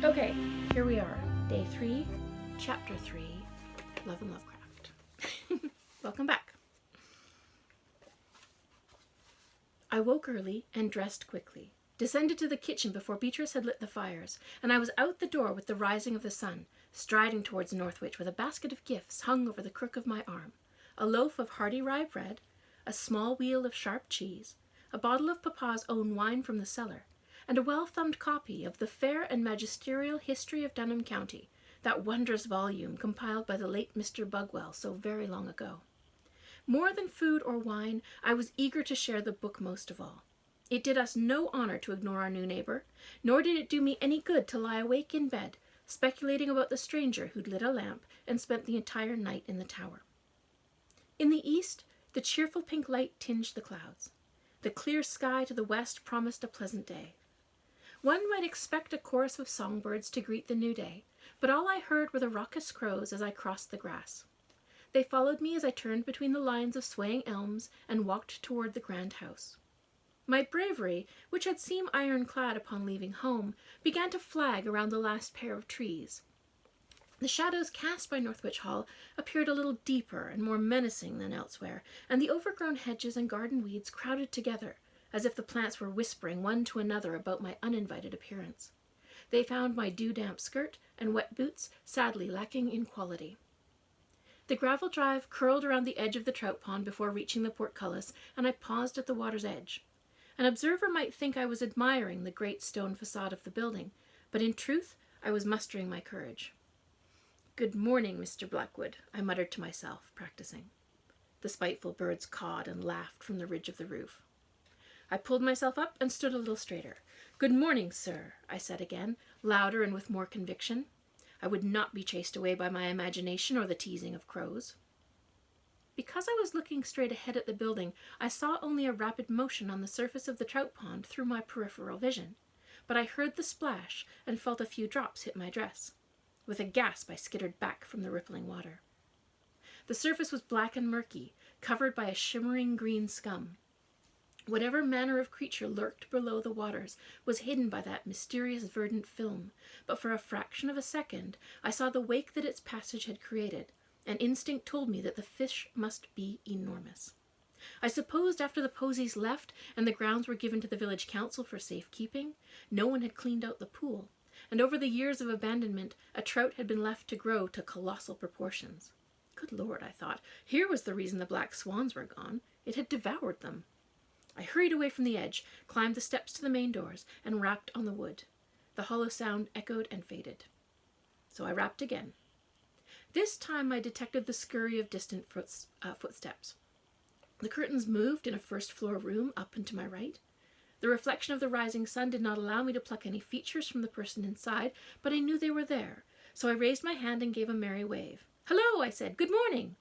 Okay, here we are. Day 3, Chapter 3, Love and Lovecraft. Welcome back. I woke early and dressed quickly, descended to the kitchen before Beatrice had lit the fires, and I was out the door with the rising of the sun, striding towards Northwich with a basket of gifts hung over the crook of my arm, a loaf of hearty rye bread, a small wheel of sharp cheese, a bottle of Papa's own wine from the cellar, and a well-thumbed copy of the Fair and Magisterial History of Dunham County, that wondrous volume compiled by the late Mr. Bugwell so very long ago. More than food or wine, I was eager to share the book most of all. It did us no honor to ignore our new neighbor, nor did it do me any good to lie awake in bed, speculating about the stranger who'd lit a lamp and spent the entire night in the tower. In the east, the cheerful pink light tinged the clouds. The clear sky to the west promised a pleasant day. One might expect a chorus of songbirds to greet the new day, but all I heard were the raucous crows as I crossed the grass. They followed me as I turned between the lines of swaying elms and walked toward the grand house. My bravery, which had seemed ironclad upon leaving home, began to flag around the last pair of trees. The shadows cast by Northwich Hall appeared a little deeper and more menacing than elsewhere, and the overgrown hedges and garden weeds crowded together, as if the plants were whispering one to another about my uninvited appearance. They found my dew-damp skirt and wet boots sadly lacking in quality. The gravel drive curled around the edge of the trout pond before reaching the portcullis, and I paused at the water's edge. An observer might think I was admiring the great stone facade of the building, but in truth I was mustering my courage. "Good morning, Mr. Blackwood," I muttered to myself, practicing. The spiteful birds cawed and laughed from the ridge of the roof. I pulled myself up and stood a little straighter. "Good morning, sir," I said again, louder and with more conviction. I would not be chased away by my imagination or the teasing of crows. Because I was looking straight ahead at the building, I saw only a rapid motion on the surface of the trout pond through my peripheral vision, but I heard the splash and felt a few drops hit my dress. With a gasp, I skittered back from the rippling water. The surface was black and murky, covered by a shimmering green scum. Whatever manner of creature lurked below the waters was hidden by that mysterious verdant film, but for a fraction of a second I saw the wake that its passage had created, and instinct told me that the fish must be enormous. I supposed after the posies left and the grounds were given to the village council for safekeeping, no one had cleaned out the pool, and over the years of abandonment a trout had been left to grow to colossal proportions. Good Lord, I thought, here was the reason the black swans were gone. It had devoured them. I hurried away from the edge, climbed the steps to the main doors, and rapped on the wood. The hollow sound echoed and faded. So I rapped again. This time I detected the scurry of distant footsteps. The curtains moved in a first-floor room up and to my right. The reflection of the rising sun did not allow me to pluck any features from the person inside, but I knew they were there, so I raised my hand and gave a merry wave. "Hello," I said. "Good morning."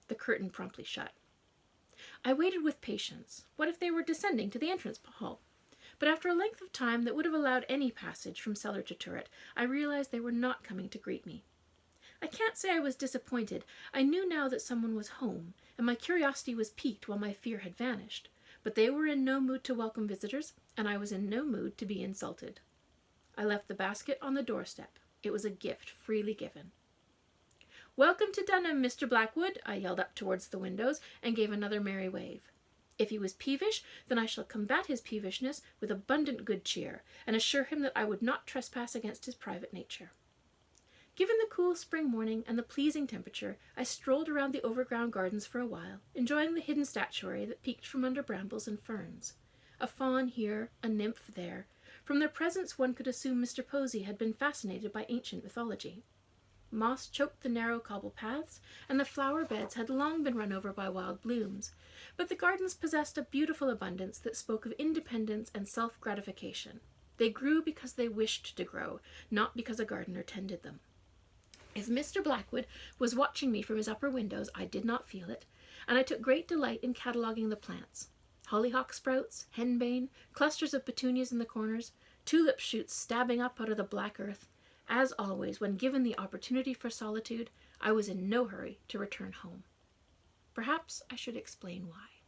The curtain promptly shut. I waited with patience. What if they were descending to the entrance hall? But after a length of time that would have allowed any passage from cellar to turret, I realized they were not coming to greet me. I can't say I was disappointed. I knew now that someone was home, and my curiosity was piqued while my fear had vanished. But they were in no mood to welcome visitors, and I was in no mood to be insulted. I left the basket on the doorstep. It was a gift freely given. "Welcome to Dunham, Mr. Blackwood," I yelled up towards the windows, and gave another merry wave. If he was peevish, then I shall combat his peevishness with abundant good cheer, and assure him that I would not trespass against his private nature. Given the cool spring morning and the pleasing temperature, I strolled around the overground gardens for a while, enjoying the hidden statuary that peeked from under brambles and ferns. A fawn here, a nymph there. From their presence one could assume Mr. Posey had been fascinated by ancient mythology. Moss choked the narrow cobble paths, and the flower beds had long been run over by wild blooms, but the gardens possessed a beautiful abundance that spoke of independence and self-gratification. They grew because they wished to grow, not because a gardener tended them. If Mr. Blackwood was watching me from his upper windows, I did not feel it, and I took great delight in cataloguing the plants. Hollyhock sprouts, henbane, clusters of petunias in the corners, tulip shoots stabbing up out of the black earth. As always, when given the opportunity for solitude, I was in no hurry to return home. Perhaps I should explain why.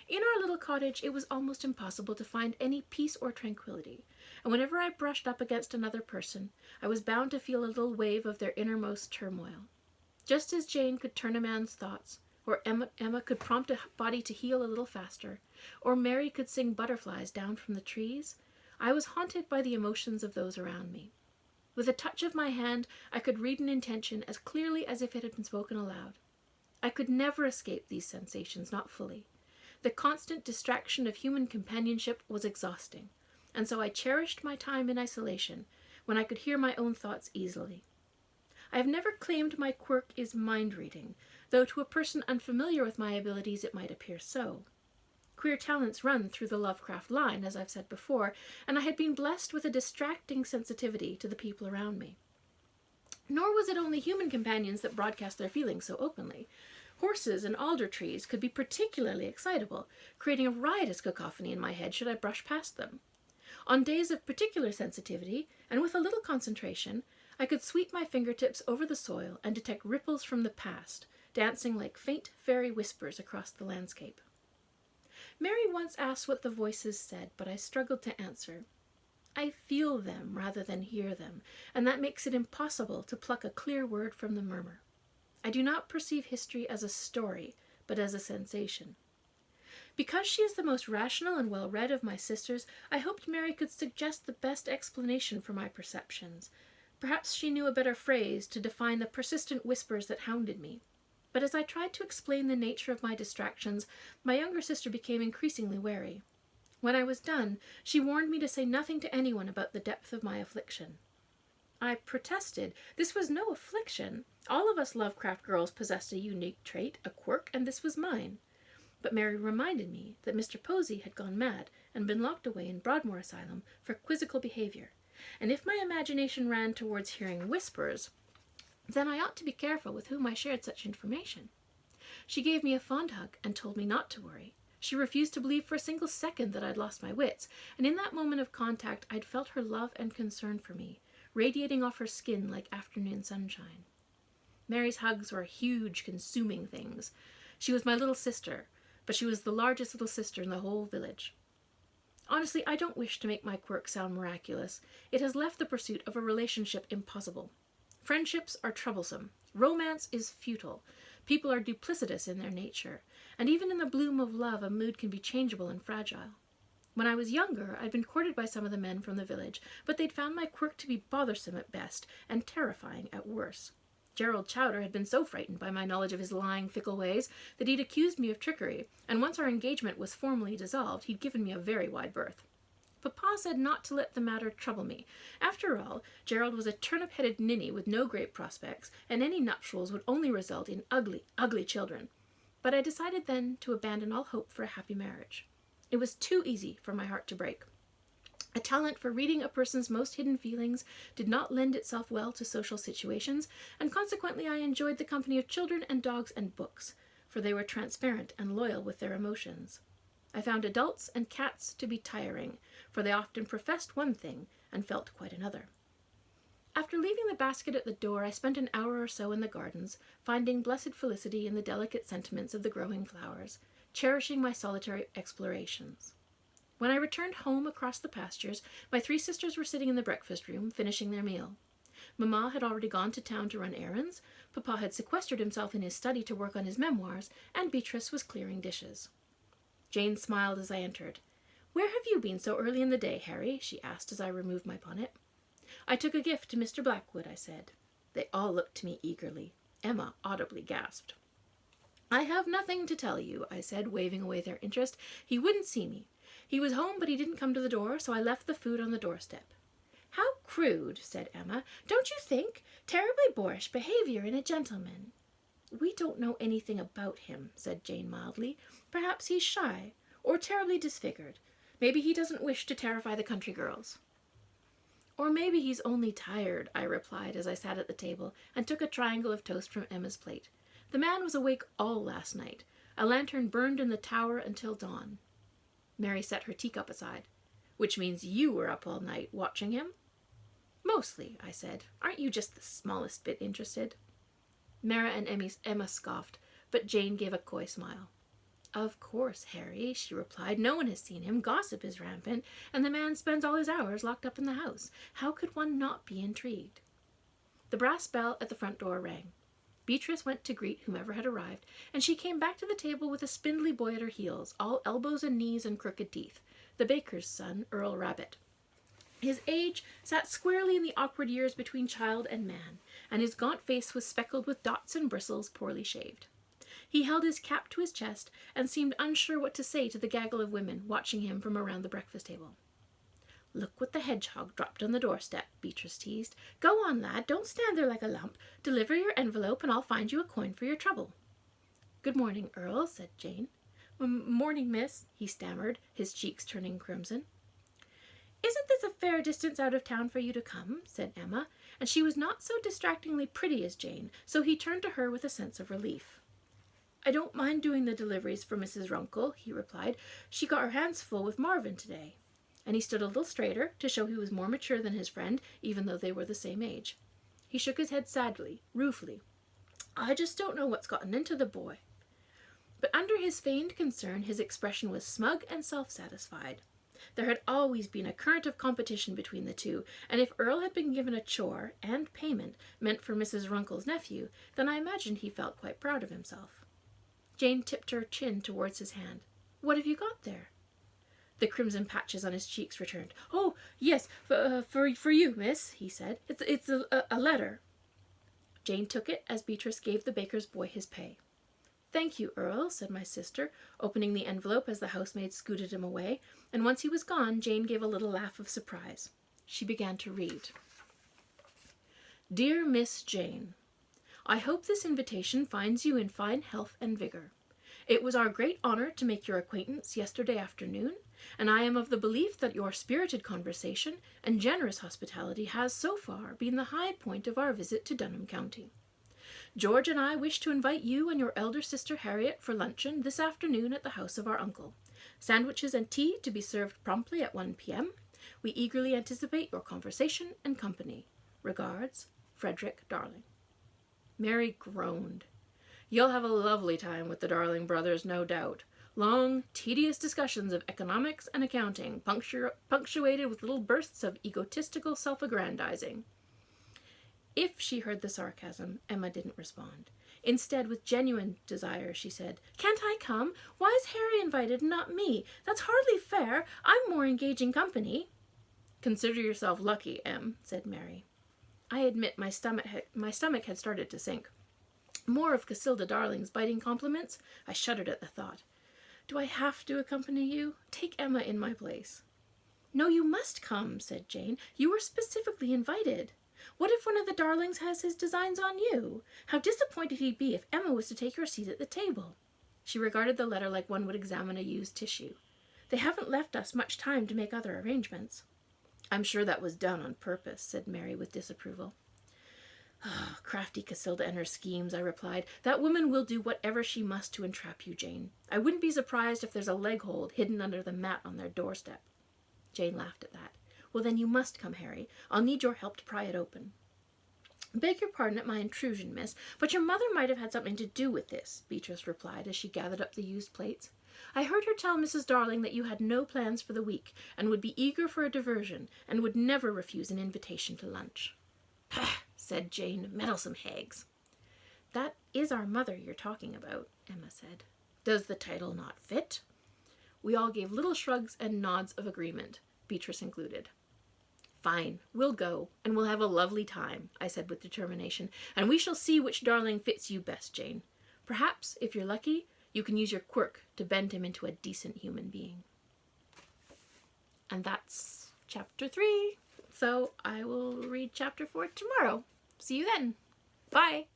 In our little cottage it was almost impossible to find any peace or tranquillity, and whenever I brushed up against another person, I was bound to feel a little wave of their innermost turmoil. Just as Jane could turn a man's thoughts, or Emma could prompt a body to heal a little faster, or Mary could sing butterflies down from the trees, I was haunted by the emotions of those around me. With a touch of my hand, I could read an intention as clearly as if it had been spoken aloud. I could never escape these sensations, not fully. The constant distraction of human companionship was exhausting, and so I cherished my time in isolation, when I could hear my own thoughts easily. I have never claimed my quirk is mind-reading, though to a person unfamiliar with my abilities it might appear so. Queer talents run through the Lovecraft line, as I've said before, and I had been blessed with a distracting sensitivity to the people around me. Nor was it only human companions that broadcast their feelings so openly. Horses and alder trees could be particularly excitable, creating a riotous cacophony in my head should I brush past them. On days of particular sensitivity, and with a little concentration, I could sweep my fingertips over the soil and detect ripples from the past, dancing like faint fairy whispers across the landscape. Mary once asked what the voices said, but I struggled to answer. I feel them rather than hear them, and that makes it impossible to pluck a clear word from the murmur. I do not perceive history as a story, but as a sensation. Because she is the most rational and well-read of my sisters, I hoped Mary could suggest the best explanation for my perceptions. Perhaps she knew a better phrase to define the persistent whispers that hounded me. But as I tried to explain the nature of my distractions, my younger sister became increasingly wary. When I was done, she warned me to say nothing to anyone about the depth of my affliction. I protested. This was no affliction. All of us Lovecraft girls possessed a unique trait, a quirk, and this was mine. But Mary reminded me that Mr. Posey had gone mad and been locked away in Broadmoor Asylum for quizzical behavior, and if my imagination ran towards hearing whispers, then I ought to be careful with whom I shared such information. She gave me a fond hug and told me not to worry. She refused to believe for a single second that I'd lost my wits, and in that moment of contact I'd felt her love and concern for me, radiating off her skin like afternoon sunshine. Mary's hugs were huge, consuming things. She was my little sister, but she was the largest little sister in the whole village. Honestly, I don't wish to make my quirk sound miraculous. It has left the pursuit of a relationship impossible. Friendships are troublesome. Romance is futile. People are duplicitous in their nature, and even in the bloom of love a mood can be changeable and fragile. When I was younger, I'd been courted by some of the men from the village, but they'd found my quirk to be bothersome at best and terrifying at worst. Gerald Chowder had been so frightened by my knowledge of his lying, fickle ways that he'd accused me of trickery, and once our engagement was formally dissolved, he'd given me a very wide berth. Papa said not to let the matter trouble me. After all, Gerald was a turnip-headed ninny with no great prospects, and any nuptials would only result in ugly, ugly children. But I decided then to abandon all hope for a happy marriage. It was too easy for my heart to break. A talent for reading a person's most hidden feelings did not lend itself well to social situations, and consequently I enjoyed the company of children and dogs and books, for they were transparent and loyal with their emotions. I found adults and cats to be tiring, for they often professed one thing and felt quite another. After leaving the basket at the door, I spent an hour or so in the gardens, finding blessed felicity in the delicate sentiments of the growing flowers, cherishing my solitary explorations. When I returned home across the pastures, my 3 sisters were sitting in the breakfast room, finishing their meal. Mamma had already gone to town to run errands, Papa had sequestered himself in his study to work on his memoirs, and Beatrice was clearing dishes. Jane smiled as I entered. "Where have you been so early in the day, Harry?" she asked as I removed my bonnet. "I took a gift to Mr. Blackwood," I said. They all looked to me eagerly. Emma audibly gasped. "I have nothing to tell you," I said, waving away their interest. "He wouldn't see me. He was home, but he didn't come to the door, so I left the food on the doorstep." "How crude," said Emma. "Don't you think? Terribly boorish behavior in a gentleman." "We don't know anything about him," said Jane mildly. "Perhaps he's shy, or terribly disfigured. Maybe he doesn't wish to terrify the country girls." "Or maybe he's only tired," I replied as I sat at the table and took a triangle of toast from Emma's plate. "The man was awake all last night. A lantern burned in the tower until dawn." Mary set her teacup aside. "Which means you were up all night watching him?" "Mostly," I said. "Aren't you just the smallest bit interested?" Mara and Emma scoffed, but Jane gave a coy smile. Of course, Harry, she replied. No one has seen him. Gossip is rampant, and the man spends all his hours locked up in the house. How could one not be intrigued? The brass bell at the front door rang. Beatrice went to greet whomever had arrived, and she came back to the table with a spindly boy at her heels, all elbows and knees and crooked teeth, the baker's son, Earl Rabbit. His age sat squarely in the awkward years between child and man, and his gaunt face was speckled with dots and bristles, poorly shaved. He held his cap to his chest and seemed unsure what to say to the gaggle of women watching him from around the breakfast table. Look what the hedgehog dropped on the doorstep, Beatrice teased. Go on, lad, don't stand there like a lump. Deliver your envelope and I'll find you a coin for your trouble. Good morning, Earl, said Jane. Morning, miss, he stammered, his cheeks turning crimson. Isn't this a fair distance out of town for you to come? Said Emma, and she was not so distractingly pretty as Jane, so he turned to her with a sense of relief. I don't mind doing the deliveries for Mrs. Runkle, he replied. She got her hands full with Marvin today. And he stood a little straighter to show he was more mature than his friend, even though they were the same age. He shook his head sadly, ruefully. I just don't know what's gotten into the boy. But under his feigned concern, his expression was smug and self-satisfied. There had always been a current of competition between the two, and if Earl had been given a chore and payment meant for Mrs. Runkle's nephew, then I imagined he felt quite proud of himself. Jane tipped her chin towards his hand. What have you got there? The crimson patches on his cheeks returned. Oh, yes, for you, miss, he said. It's a letter. Jane took it as Beatrice gave the baker's boy his pay. Thank you, Earl, said my sister, opening the envelope as the housemaid scooted him away, and once he was gone, Jane gave a little laugh of surprise. She began to read. Dear Miss Jane, I hope this invitation finds you in fine health and vigor. It was our great honor to make your acquaintance yesterday afternoon, and I am of the belief that your spirited conversation and generous hospitality has so far been the high point of our visit to Dunham County. George and I wish to invite you and your elder sister Harriet for luncheon this afternoon at the house of our uncle. Sandwiches and tea to be served promptly at 1 p.m. We eagerly anticipate your conversation and company. Regards, Frederick Darling. Mary groaned. You'll have a lovely time with the Darling brothers, no doubt. Long, tedious discussions of economics and accounting, punctuated with little bursts of egotistical self-aggrandizing. If she heard the sarcasm, Emma didn't respond. Instead, with genuine desire, she said, Can't I come? Why is Harry invited and not me? That's hardly fair. I'm more engaging company. Consider yourself lucky, Em, said Mary. I admit my stomach had started to sink. More of Casilda Darling's biting compliments? I shuddered at the thought. Do I have to accompany you? Take Emma in my place. No, you must come, said Jane. You were specifically invited. What if one of the Darlings has his designs on you? How disappointed he'd be if Emma was to take your seat at the table. She regarded the letter like one would examine a used tissue. They haven't left us much time to make other arrangements. I'm sure that was done on purpose, said Mary with disapproval. Crafty Casilda and her schemes, I replied. That woman will do whatever she must to entrap you, Jane. I wouldn't be surprised if there's a leg hold hidden under the mat on their doorstep. Jane laughed at that. Well, then you must come, Harry. I'll need your help to pry it open. Beg your pardon at my intrusion, miss, but your mother might have had something to do with this, Beatrice replied as she gathered up the used plates. I heard her tell Mrs. Darling that you had no plans for the week, and would be eager for a diversion, and would never refuse an invitation to lunch. Pah, said Jane, meddlesome hags. That is our mother you're talking about, Emma said. Does the title not fit? We all gave little shrugs and nods of agreement, Beatrice included. Fine, we'll go, and we'll have a lovely time, I said with determination, and we shall see which Darling fits you best, Jane. Perhaps, if you're lucky, you can use your quirk to bend him into a decent human being. And that's chapter 3. So I will read chapter 4 tomorrow. See you then. Bye.